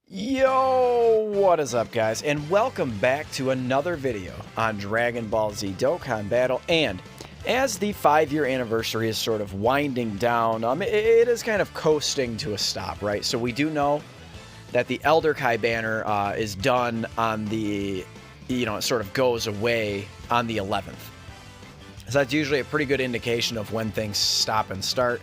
Yo, what is up guys, and welcome back to another video on Dragon Ball Z Dokkan Battle. And as the 5-year anniversary is sort of winding down, it is kind of coasting to a stop, right? So we do know that the Elder Kai banner is done on the, it sort of goes away on the 11th. So that's usually a pretty good indication of when things stop and start.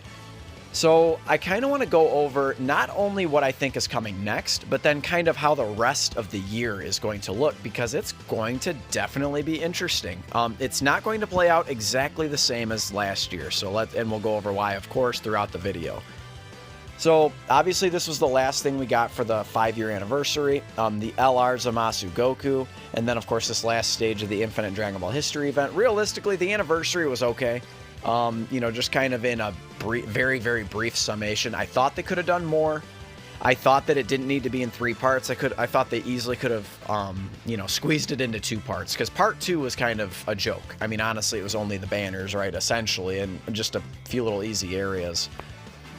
So I kind of want to go over not only what I think is coming next, but then kind of how the rest of the year is going to look, because it's going to definitely be interesting. It's not going to play out exactly the same as last year, and we'll go over why, of course, throughout the video. So obviously this was the last thing we got for the 5-year anniversary, the Lr Zamasu Goku, and then of course this last stage of the Infinite Dragon Ball History event. Realistically, the anniversary was okay. Just kind of in a very, very brief summation. I thought they could have done more. I thought that it didn't need to be in 3 parts. I thought they easily could have, squeezed it into 2 parts, because part 2 was kind of a joke. I mean, honestly, it was only the banners, right, essentially, and just a few little easy areas.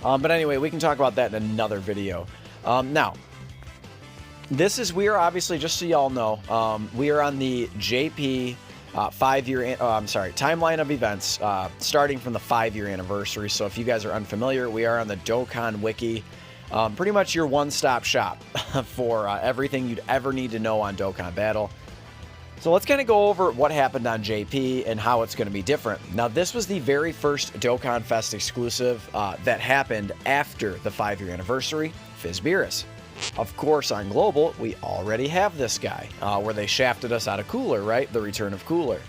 But anyway, we can talk about that in another video. Now, we are obviously, just so y'all know, we are on the JP 5-year, timeline of events, starting from the 5-year anniversary. So if you guys are unfamiliar, we are on the Dokkan Wiki, pretty much your one-stop shop for everything you'd ever need to know on Dokkan Battle. So let's kind of go over what happened on JP and how it's going to be different. Now, this was the very first Dokkan Fest exclusive that happened after the 5-year anniversary, Fizz-Beerus. Of course, on Global, we already have this guy, where they shafted us out of Cooler, right? The return of Cooler.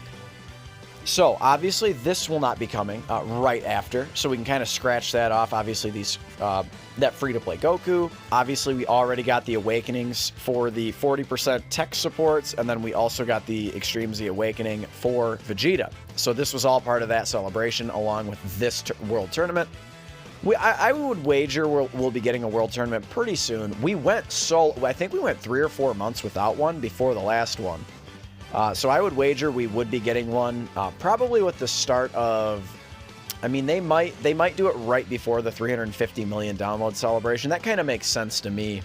So, obviously, this will not be coming right after, so we can kind of scratch that off. Obviously, that free-to-play Goku. Obviously, we already got the Awakenings for the 40% tech supports, and then we also got the Extreme Z Awakening for Vegeta. So this was all part of that celebration, along with this World Tournament. I would wager we'll be getting a World Tournament pretty soon. I think we went 3 or 4 months without one before the last one. So I would wager we would be getting one probably with the start of... I mean, they might do it right before the 350 million download celebration. That kind of makes sense to me.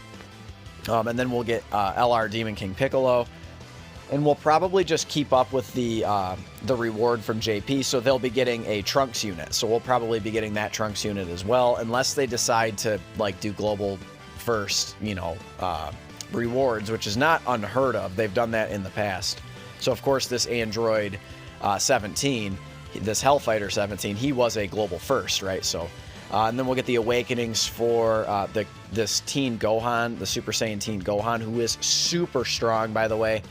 And then we'll get LR Demon King Piccolo. And we'll probably just keep up with the reward from JP, so they'll be getting a Trunks unit. So we'll probably be getting that Trunks unit as well, unless they decide to do global first, rewards, which is not unheard of. They've done that in the past. So of course this Android 17, this Hellfighter 17, he was a global first, right? So, and then we'll get the Awakenings for this Teen Gohan, the Super Saiyan Teen Gohan, who is super strong, by the way.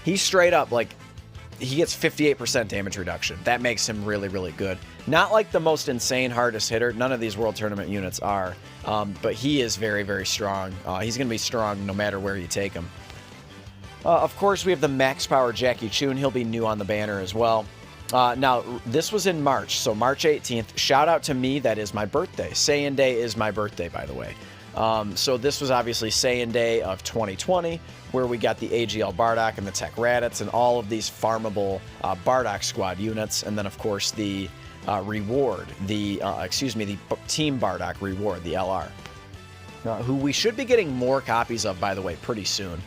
He's straight up, he gets 58% damage reduction. That makes him really, really good. Not like the most insane hardest hitter. None of these World Tournament units are. But he is very, very strong. He's going to be strong no matter where you take him. Of course, we have the Max Power Jackie Chun. He'll be new on the banner as well. Now, this was in March, so March 18th. Shout out to me, that is my birthday. Saiyan Day is my birthday, by the way. So this was obviously Saiyan Day of 2020, where we got the AGL Bardock and the Tech Raditz and all of these farmable Bardock Squad units, and then of course the reward, the Team Bardock reward, the LR, who we should be getting more copies of, by the way, pretty soon.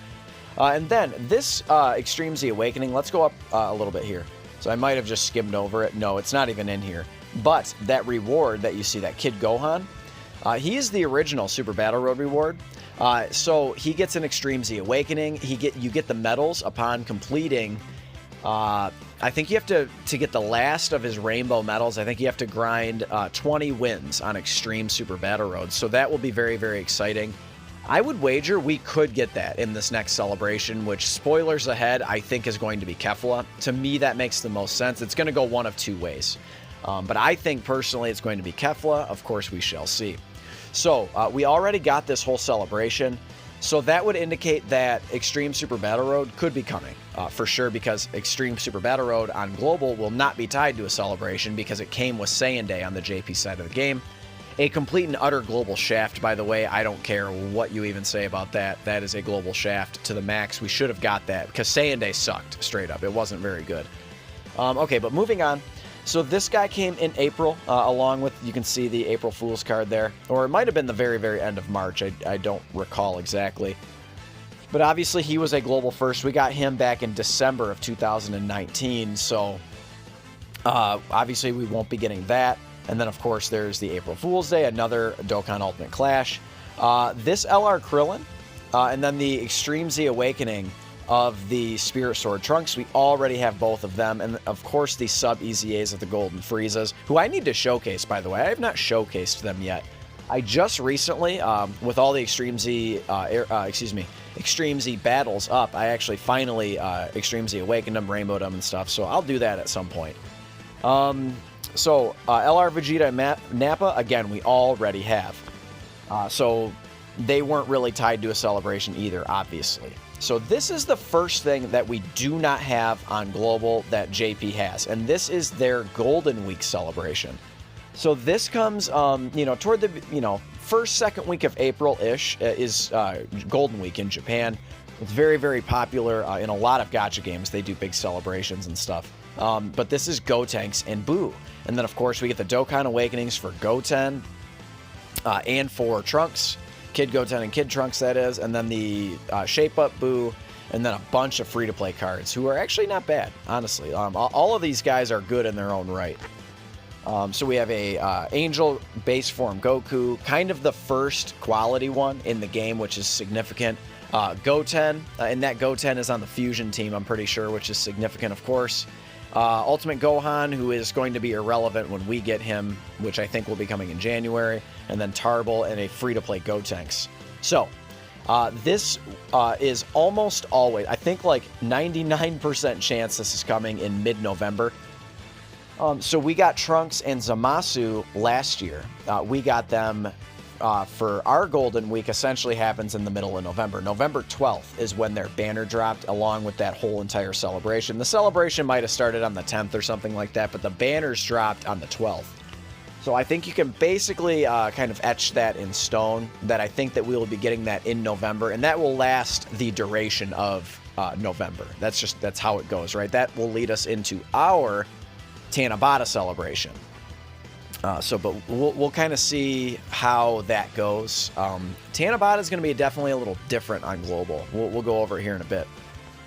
And then this Extreme Z Awakening, let's go up a little bit here. So I might have just skimmed over it. No, it's not even in here. But that reward that you see, that Kid Gohan, he is the original Super Battle Road reward. So he gets an Extreme Z Awakening. You get the medals upon completing. I think you have to get the last of his rainbow medals. I think you have to grind 20 wins on Extreme Super Battle Road. So that will be very, very exciting. I would wager we could get that in this next celebration, which, spoilers ahead, I think is going to be Kefla. To me, that makes the most sense. It's going to go one of 2 ways. But I think personally it's going to be Kefla. Of course, we shall see. So, we already got this whole celebration, so that would indicate that Extreme Super Battle Road could be coming, for sure, because Extreme Super Battle Road on Global will not be tied to a celebration because it came with Saiyan Day on the JP side of the game. A complete and utter global shaft, by the way. I don't care what you even say about that. That is a global shaft to the max. We should have got that, because Saiyan Day sucked, straight up. It wasn't very good. Okay, but moving on. So this guy came in April, along with, you can see the April Fool's card there. Or it might have been the very, very end of March. I don't recall exactly. But obviously he was a global first. We got him back in December of 2019. So obviously we won't be getting that. And then, of course, there's the April Fool's Day, another Dokkan Ultimate Clash. This LR Krillin, and then the Extreme Z Awakening of the Spirit Sword Trunks. We already have both of them. And, of course, the sub-EZAs of the Golden Friezas, who I need to showcase, by the way. I have not showcased them yet. I just recently, with all the Extreme Z, Extreme Z battles up, I actually finally Extreme Z Awakened them, rainbowed them and stuff. So I'll do that at some point. LR Vegeta and Nappa, again, we already have. So they weren't really tied to a celebration either, obviously. So this is the first thing that we do not have on Global that JP has, and this is their Golden Week celebration. So this comes, toward the, first, second week of April-ish is Golden Week in Japan. It's very, very popular in a lot of gacha games. They do big celebrations and stuff. But this is Gotenks and Boo. And then, of course, we get the Dokkan Awakenings for Goten and for Trunks. Kid Goten and Kid Trunks, that is. And then the Shape Up Boo. And then a bunch of free-to-play cards, who are actually not bad, honestly. All of these guys are good in their own right. So we have a Angel base form Goku, kind of the first quality one in the game, which is significant. Goten, and that Goten is on the Fusion team, I'm pretty sure, which is significant, of course. Ultimate Gohan, who is going to be irrelevant when we get him, which I think will be coming in January. And then Tarble and a free-to-play Gotenks. So, this is almost always, I think like 99% chance this is coming in mid-November. So we got Trunks and Zamasu last year. We got them for our Golden Week, essentially happens in the middle of November. November 12th is when their banner dropped, along with that whole entire celebration. The celebration might have started on the 10th or something like that, but the banners dropped on the 12th. So I think you can basically kind of etch that in stone, that I think that we will be getting that in November, and that will last the duration of November. That's how it goes, right? That will lead us into our Tanabata celebration. But we'll kind of see how that goes. Tanabata is going to be definitely a little different on Global. We'll go over it here in a bit.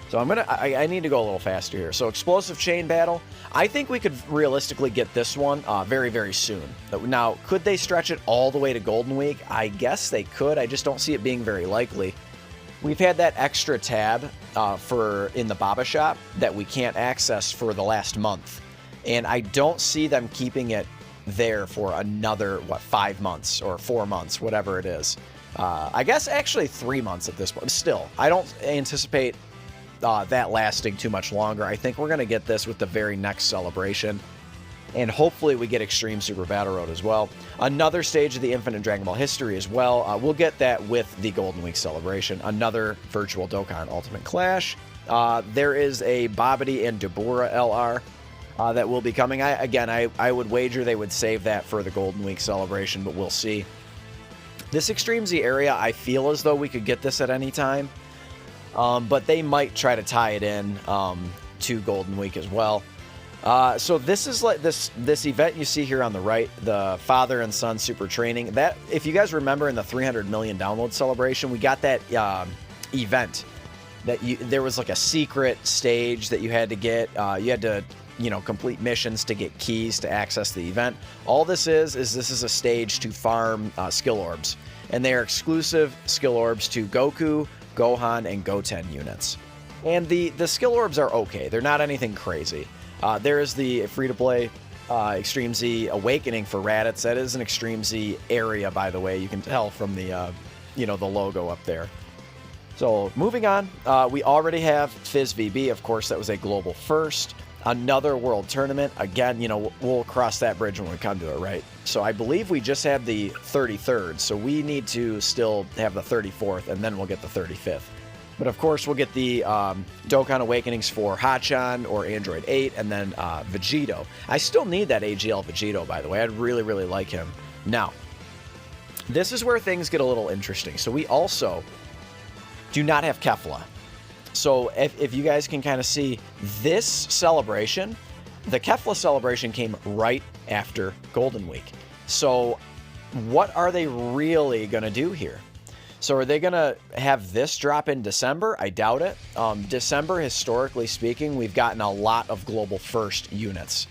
So I need to go a little faster here. So Explosive Chain Battle, I think we could realistically get this one very, very soon. Now, could they stretch it all the way to Golden Week? I guess they could. I just don't see it being very likely. We've had that extra tab in the Baba Shop that we can't access for the last month. And I don't see them keeping it there for another, 5 months or 4 months, whatever it is. I guess actually 3 months at this point. Still, I don't anticipate that lasting too much longer. I think we're going to get this with the very next celebration. And hopefully we get Extreme Super Battle Road as well. Another stage of the Infinite Dragon Ball history as well. We'll get that with the Golden Week celebration. Another virtual Dokkan Ultimate Clash. There is a Babidi and Dabura LR that will be coming. I would wager they would save that for the Golden Week celebration, but we'll see. This Extreme Z area, I feel as though we could get this at any time. But they might try to tie it in to Golden Week as well. So this is like this event you see here on the right, the father and son super training. That, if you guys remember in the 300 million download celebration, we got that event that there was like a secret stage that you had to get. You had to complete missions to get keys to access the event. All this is a stage to farm skill orbs, and they are exclusive skill orbs to Goku, Gohan, and Goten units. And the skill orbs are okay. They're not anything crazy. There is the free-to-play Extreme Z Awakening for Raditz. That is an Extreme Z area, by the way. You can tell from the the logo up there. So moving on, we already have Fizz VB. Of course, that was a global first. Another world tournament. Again, we'll cross that bridge when we come to it, right? So I believe we just had the 33rd, so we need to still have the 34th, and then we'll get the 35th. But of course, we'll get the Dokkan Awakenings for Hachan or Android 8, and then Vegito. I still need that AGL Vegito, by the way. I'd really, really like him. Now, this is where things get a little interesting. So we also do not have Kefla. So if you guys can kind of see, this celebration the Kefla celebration came right after Golden Week. So what are they really going to do here? So are they going to have this drop in December? I doubt it. December, historically speaking, we've gotten a lot of Global First units.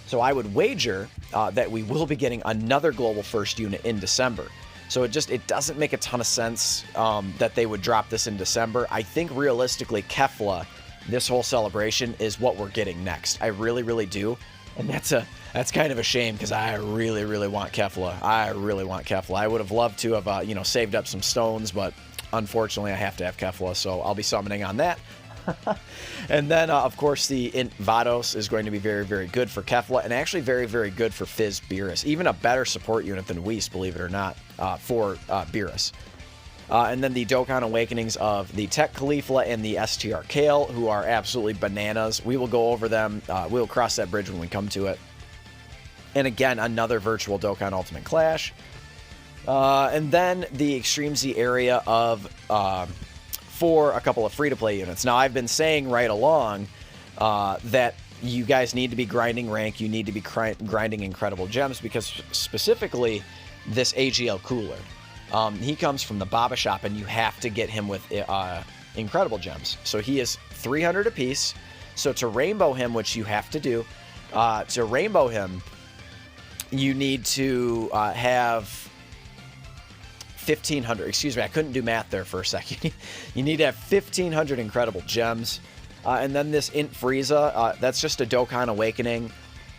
So I would wager that we will be getting another Global First unit in December. So it doesn't make a ton of sense that they would drop this in December. I think realistically, Kefla, this whole celebration is what we're getting next. I really, really do. And that's kind of a shame because I really, really want Kefla. I really want Kefla. I would have loved to have saved up some stones, but unfortunately I have to have Kefla, so I'll be summoning on that. And then, of course, the Int Vados is going to be very, very good for Kefla, and actually very, very good for Fizz Beerus. Even a better support unit than Whis, believe it or not, for Beerus. And then the Dokkan Awakenings of the Tech Kefla and the STR Kale, who are absolutely bananas. We will go over them. We'll cross that bridge when we come to it. And again, another virtual Dokkan Ultimate Clash. And then the Extreme Z area of for a couple of free-to-play units. Now, I've been saying right along that you guys need to be grinding rank. You need to be grinding incredible gems because specifically this AGL Cooler. He comes from the Baba Shop, and you have to get him with incredible gems. So he is 300 apiece. So to rainbow him, which you have to do, to rainbow him, you need to have 1,500. Excuse me, I couldn't do math there for a second. You need to have 1,500 incredible gems. And then this Int Frieza, that's just a Dokkan Awakening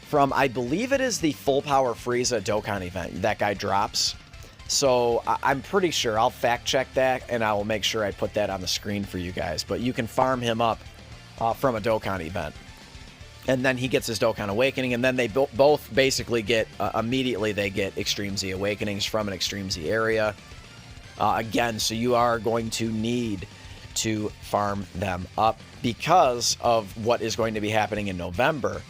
from, I believe it is the Full Power Frieza Dokkan event. That guy drops. So I'm pretty sure. I'll fact check that, and I will make sure I put that on the screen for you guys. But you can farm him up from a Dokkan event. And then he gets his Dokkan Awakening, and then they both basically get, immediately they get Extreme Z Awakenings from an Extreme Z area. Again, so you are going to need to farm them up because of what is going to be happening in November.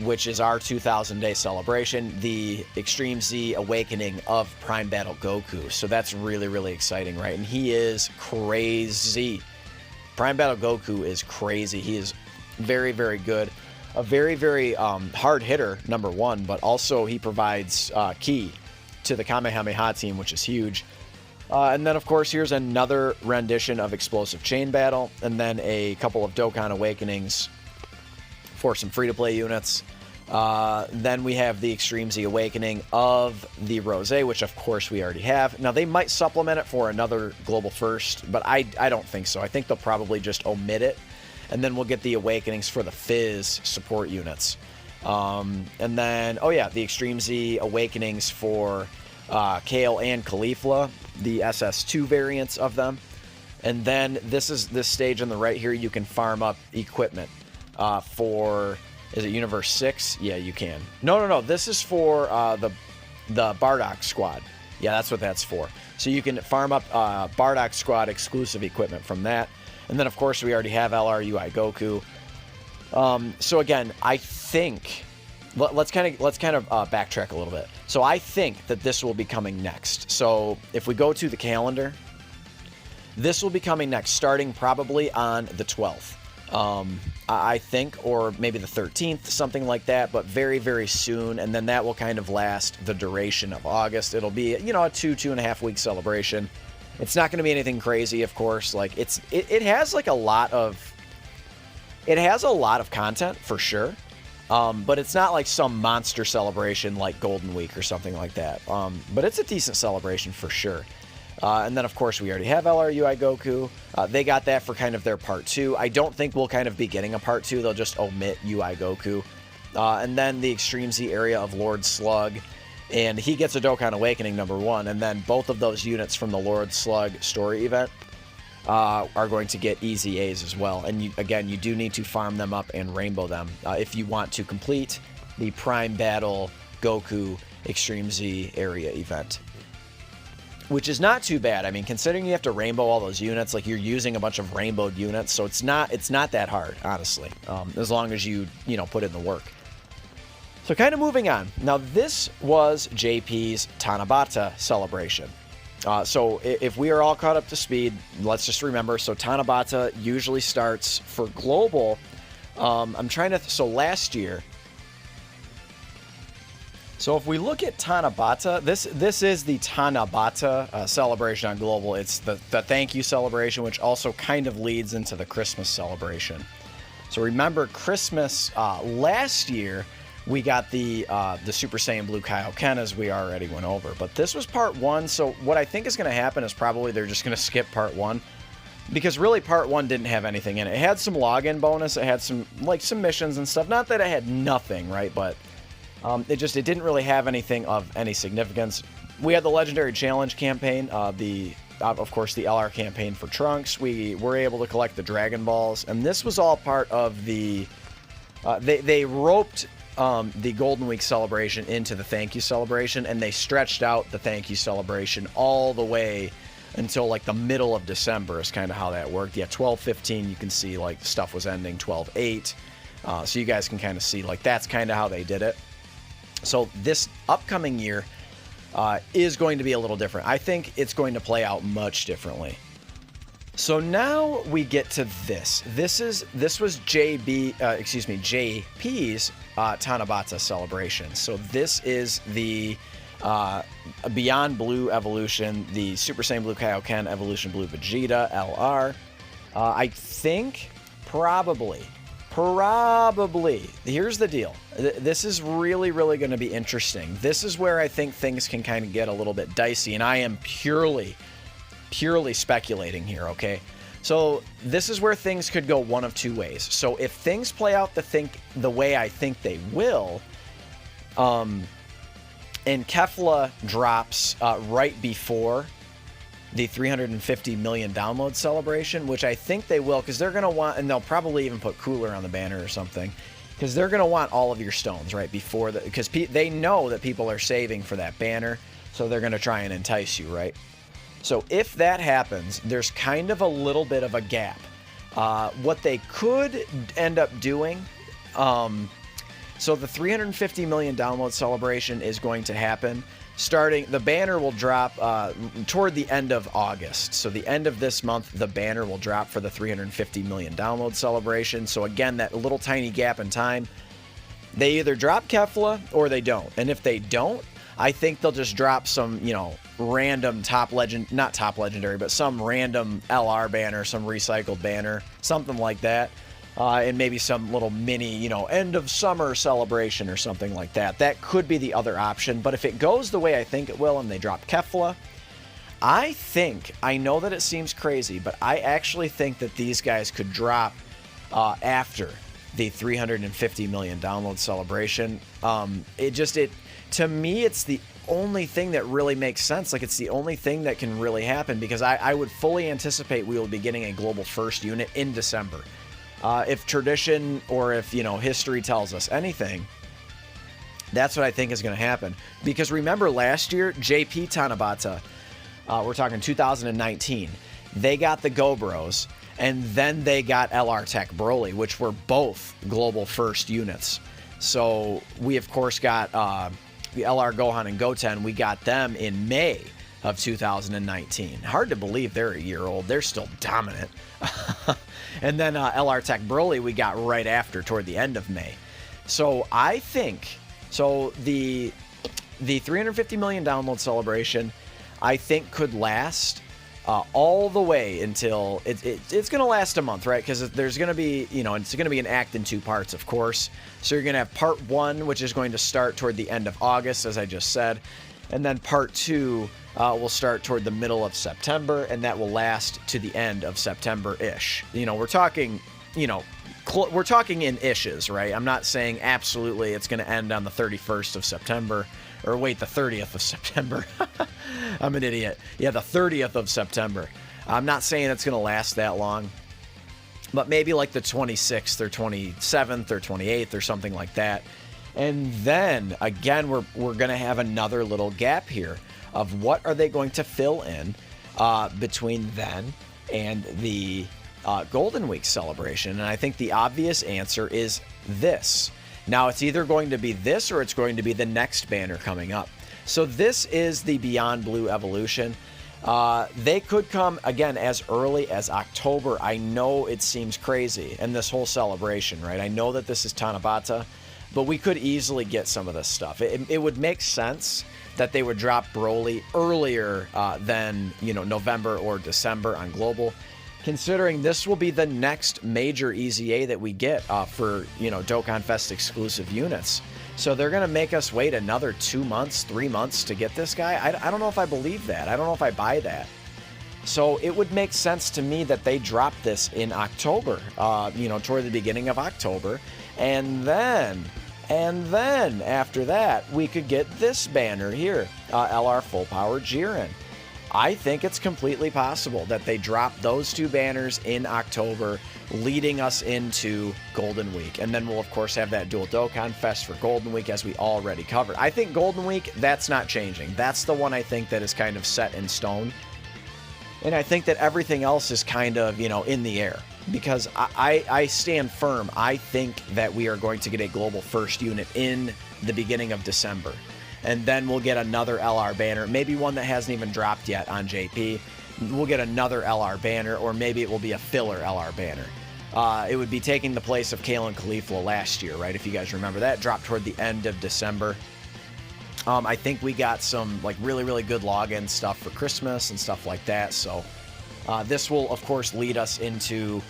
Which is our 2,000-day celebration, the Extreme Z Awakening of Prime Battle Goku. So that's really, really exciting, right? And he is crazy. Prime Battle Goku is crazy. He is very, very good. A very, very hard hitter, number one, but also he provides ki to the Kamehameha team, which is huge. And then, of course, here's another rendition of Explosive Chain Battle, and then a couple of Dokkan Awakenings for some free-to-play units. Then we have the Extreme Z Awakening of the Rose, which of course we already have. Now they might supplement it for another Global First, but I don't think so. I think they'll probably just omit it, and then we'll get the Awakenings for the Fizz support units. And then, oh yeah, the Extreme Z Awakenings for Kale and Kefla, the SS2 variants of them. And then this stage on the right here, you can farm up equipment. For, is it Universe 6? Yeah, you can. No. This is for the Bardock Squad. Yeah, that's what that's for. So you can farm up Bardock Squad exclusive equipment from that. And then, of course, we already have Lrui Goku. So again, I think let's kind of backtrack a little bit. So I think that this will be coming next. So if we go to the calendar, this will be coming next, starting probably on the 12th. I think, or maybe the 13th, something like that, but very, very soon, and then that will kind of last the duration of August. It'll be, a 2.5 week celebration. It's not going to be anything crazy, of course. Like it has like a lot of content for sure, but it's not like some monster celebration like Golden Week or something like that. But it's a decent celebration for sure. And then, of course, we already have Lrui Goku. They got that for kind of their part 2. I don't think we'll kind of be getting a part 2. They'll just omit UI Goku. And then the Extreme Z area of Lord Slug. And he gets a Dokkan Awakening, number 1. And then both of those units from the Lord Slug story event are going to get easy A's as well. And again, you do need to farm them up and rainbow them if you want to complete the Prime Battle Goku Extreme Z area event. Which is not too bad. I mean, considering you have to rainbow all those units, like you're using a bunch of rainbowed units, so it's not that hard, honestly, as long as you put in the work. So kind of moving on. Now, this was JP's Tanabata celebration. So if we are all caught up to speed, let's just remember, so Tanabata usually starts for global I'm trying to, so last year, so if we look at Tanabata, this is the Tanabata celebration on Global. It's the thank you celebration, which also kind of leads into the Christmas celebration. So remember Christmas last year, we got the Super Saiyan Blue Kaioken, as we already went over. But this was part 1, so what I think is going to happen is probably they're just going to skip part 1. Because really part 1 didn't have anything in it. It had some login bonus, it had some missions and stuff. Not that it had nothing, right? But it didn't really have anything of any significance. We had the Legendary Challenge campaign, of course the LR campaign for Trunks. We were able to collect the Dragon Balls, and this was all part of the... They roped the Golden Week celebration into the thank you celebration, and they stretched out the thank you celebration all the way until like the middle of December is kind of how that worked. Yeah, 12/15, you can see like stuff was ending 12/8. So you guys can kind of see like that's kind of how they did it. So this upcoming year is going to be a little different. I think it's going to play out much differently. So now we get to this. This was JP's Tanabata celebration. So this is the Beyond Blue Evolution, the Super Saiyan Blue Kaioken Evolution Blue Vegeta LR. I think probably, here's the deal. This is really going to be interesting. This is where I think things can kind of get a little bit dicey, and I am purely speculating here, okay? So this is where things could go one of two ways. So if things play out the way I think they will, and Kefla drops right before the 350 million download celebration, which I think they will, because they're going to want, and they'll probably even put Cooler on the banner or something, because they're going to want all of your stones right before because they know that people are saving for that banner, so they're going to try and entice you, right? So if that happens, there's kind of a little bit of a gap. What they could end up doing, so the 350 million download celebration is going to happen. The banner will drop toward the end of August. So the end of this month, the banner will drop for the 350 million download celebration. So again, that little tiny gap in time, they either drop Kefla or they don't. And if they don't, I think they'll just drop some, random not top legendary, but some random LR banner, some recycled banner, something like that. And maybe some little mini, end of summer celebration or something like that. That could be the other option. But if it goes the way I think it will and they drop Kefla, I know that it seems crazy, but I actually think that these guys could drop after the 350 million download celebration. To me, it's the only thing that really makes sense. Like, it's the only thing that can really happen, because I would fully anticipate we will be getting a global first unit in December. If tradition or if, history tells us anything, that's what I think is going to happen. Because remember last year, JP Tanabata, we're talking 2019, they got the Go Bros, and then they got LR Tech Broly, which were both global first units. So we, of course, got the LR Gohan and Goten. We got them in May of 2019. Hard to believe they're a year old. They're still dominant. And then LR Tech Broly we got right after, toward the end of May. So I think, the 350 million download celebration, I think could last all the way until it's going to last a month, right? Because there's going to be, it's going to be an act in 2 parts, of course. So you're going to have part 1, which is going to start toward the end of August, as I just said. And then part 2 will start toward the middle of September, and that will last to the end of September-ish. We're talking, we're talking in ishes, right? I'm not saying absolutely it's going to end on the 31st of September. Or wait, the 30th of September. I'm an idiot. Yeah, the 30th of September. I'm not saying it's going to last that long. But maybe like the 26th or 27th or 28th or something like that. And then, again, we're going to have another little gap here of what are they going to fill in between then and the Golden Week celebration. And I think the obvious answer is this. Now, it's either going to be this or it's going to be the next banner coming up. So this is the Beyond Blue Evolution. They could come, again, as early as October. I know it seems crazy, and this whole celebration, right? I know that this is Tanabata, but we could easily get some of this stuff. It would make sense that they would drop Broly earlier than, November or December on Global, considering this will be the next major EZA that we get for, Dokkan Fest exclusive units. So they're going to make us wait another 2 months, 3 months to get this guy? I don't know if I believe that. I don't know if I buy that. So it would make sense to me that they drop this in October, toward the beginning of October. And then after that, we could get this banner here, LR Full Power Jiren. I think it's completely possible that they drop those two banners in October, leading us into Golden Week. And then we'll, of course, have that dual Dokkan Fest for Golden Week, as we already covered. I think Golden Week, that's not changing. That's the one I think that is kind of set in stone. And I think that everything else is kind of, in the air. Because I stand firm. I think that we are going to get a Global First unit in the beginning of December. And then we'll get another LR banner, maybe one that hasn't even dropped yet on JP. We'll get another LR banner, or maybe it will be a filler LR banner. It would be taking the place of Kale and Kefla last year, right? If you guys remember that, dropped toward the end of December. I think we got some really, really good login stuff for Christmas and stuff like that. So this will, of course, lead us into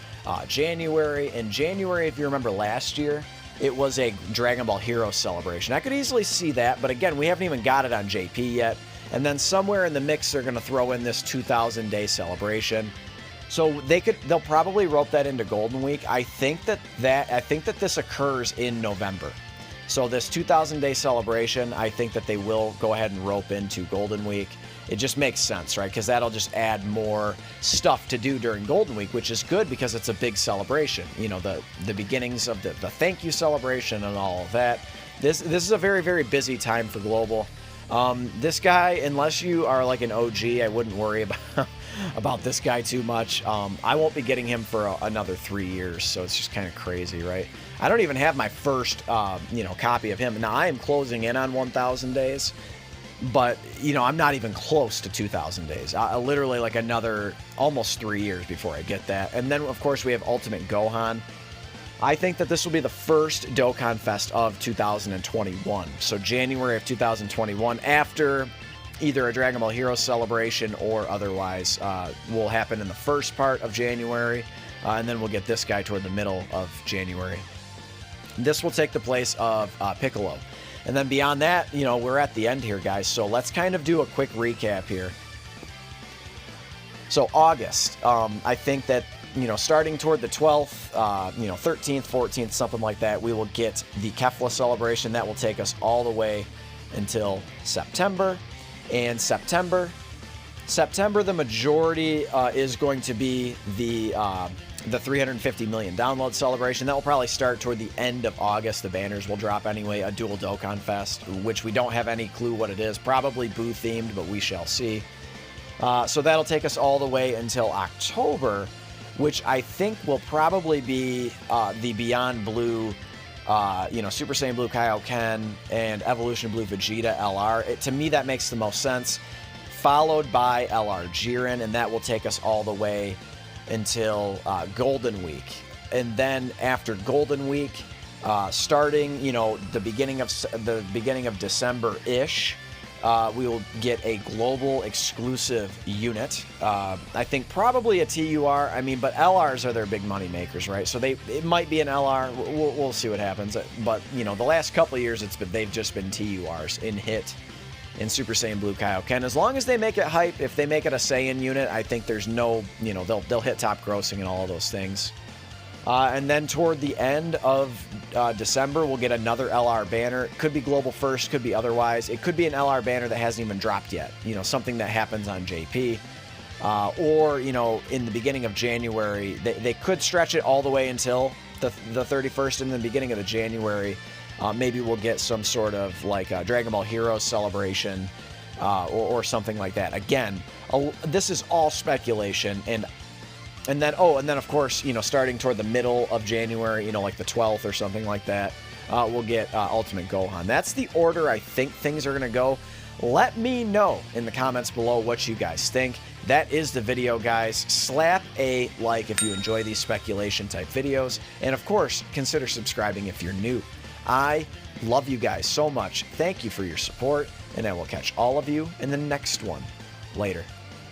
January. In January, if you remember last year, it was a Dragon Ball Heroes celebration. I could easily see that, but again, we haven't even got it on JP yet. And then somewhere in the mix, they're going to throw in this 2,000-day celebration. So they'll probably rope that into Golden Week. I think that this occurs in November. So this 2,000-day celebration, I think that they will go ahead and rope into Golden Week. It just makes sense, right? Because that'll just add more stuff to do during Golden Week, which is good because it's a big celebration. The beginnings of the thank you celebration and all of that. This is a very, very busy time for Global. This guy, unless you are like an OG, I wouldn't worry about this guy too much. I won't be getting him for another 3 years, so it's just kind of crazy, right? I don't even have my first, copy of him. Now, I am closing in on 1,000 days. But, I'm not even close to 2,000 days. Literally like another almost 3 years before I get that. And then, of course, we have Ultimate Gohan. I think that this will be the first Dokkan Fest of 2021. So January of 2021, after either a Dragon Ball Heroes celebration or otherwise, will happen in the first part of January. And then we'll get this guy toward the middle of January. This will take the place of Piccolo. And then beyond that, we're at the end here, guys. So let's kind of do a quick recap here. So August, I think that, starting toward the 12th, 13th, 14th, something like that, we will get the Kefla celebration. That will take us all the way until September. And September, the majority is going to be the 350 million download celebration. That will probably start toward the end of August. The banners will drop anyway. A dual Dokkan Fest, which we don't have any clue what it is. Probably Boo themed, but we shall see. So that'll take us all the way until October, which I think will probably be the Beyond Blue, Super Saiyan Blue Kaioken and Evolution Blue Vegeta LR. To me, that makes the most sense. Followed by LR Jiren, and that will take us all the way until Golden Week. And then after Golden Week, starting the beginning of December-ish, we will get a global exclusive unit. I think probably a TUR. But LRs are their big money makers, right? So it might be an LR. We'll see what happens. But the last couple of years they've just been TURs in Hit in Super Saiyan Blue Kaioken. As long as they make it hype, if they make it a Saiyan unit, I think there's no, they'll hit top grossing and all of those things. And then toward the end of December, we'll get another LR banner. It could be Global First, could be otherwise. It could be an LR banner that hasn't even dropped yet. Something that happens on JP. Or, in the beginning of January, they could stretch it all the way until the 31st in the beginning of the January. Maybe we'll get some sort of Dragon Ball Heroes celebration or something like that. Again, this is all speculation. And then of course, starting toward the middle of January, like the 12th or something like that, we'll get Ultimate Gohan. That's the order I think things are going to go. Let me know in the comments below what you guys think. That is the video, guys. Slap a like if you enjoy these speculation type videos. And of course, consider subscribing if you're new. I love you guys so much. Thank you for your support. And I will catch all of you in the next one. Later.